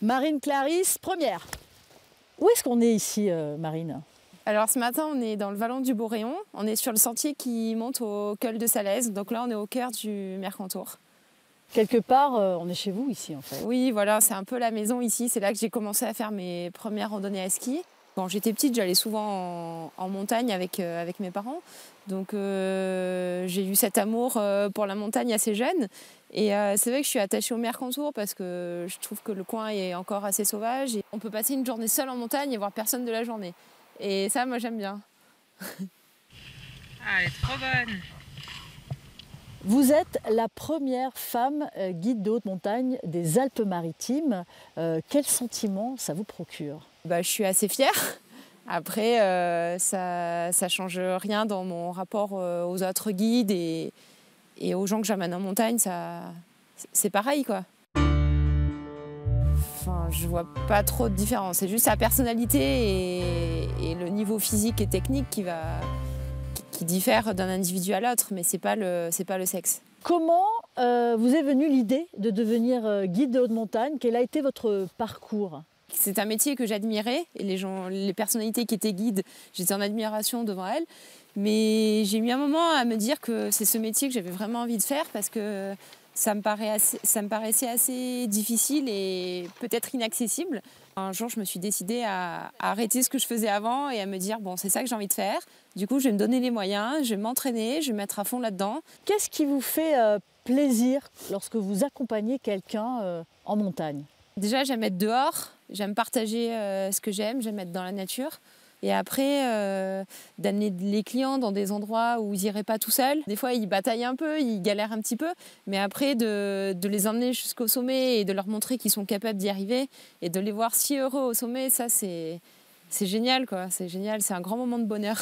Marine Clarisse, première. Où est-ce qu'on est ici, Marine? Alors ce matin, on est dans le vallon du Boréon. On est sur le sentier qui monte au col de Salaise. Donc là, on est au cœur du Mercantour. Quelque part, on est chez vous ici, en fait. Oui, voilà, c'est un peu la maison ici. C'est là que j'ai commencé à faire mes premières randonnées à ski. Quand j'étais petite, j'allais souvent en montagne avec mes parents. Donc j'ai eu cet amour pour la montagne assez jeune. Et c'est vrai que je suis attachée au Mercantour parce que je trouve que le coin est encore assez sauvage. Et on peut passer une journée seule en montagne et voir personne de la journée. Et ça, moi, j'aime bien. Ah, elle est trop bonne. Vous êtes la première femme guide de haute montagne des Alpes-Maritimes. Quel sentiment ça vous procure? Je suis assez fière. Après, ça ne change rien dans mon rapport aux autres guides et aux gens que j'amène en montagne. C'est pareil, quoi. Enfin, je vois pas trop de différence. C'est juste sa personnalité et le niveau physique et technique qui diffère d'un individu à l'autre, mais c'est pas le sexe. Comment vous est venue l'idée de devenir guide de haute montagne? Quel a été votre parcours? C'est un métier que j'admirais et les personnalités qui étaient guides, j'étais en admiration devant elles. Mais j'ai mis un moment à me dire que c'est ce métier que j'avais vraiment envie de faire parce que ça me paraissait assez difficile et peut-être inaccessible. Un jour, je me suis décidée à arrêter ce que je faisais avant et à me dire bon, c'est ça que j'ai envie de faire. Du coup, je vais me donner les moyens, je vais m'entraîner, je vais me mettre à fond là-dedans. Qu'est-ce qui vous fait plaisir lorsque vous accompagnez quelqu'un en montagne? Déjà, j'aime être dehors, j'aime partager ce que j'aime être dans la nature. Et après, d'amener les clients dans des endroits où ils n'iraient pas tout seuls. Des fois, ils bataillent un peu, ils galèrent un petit peu. Mais après, de les emmener jusqu'au sommet et de leur montrer qu'ils sont capables d'y arriver et de les voir si heureux au sommet, ça, c'est génial, quoi. C'est génial, c'est un grand moment de bonheur.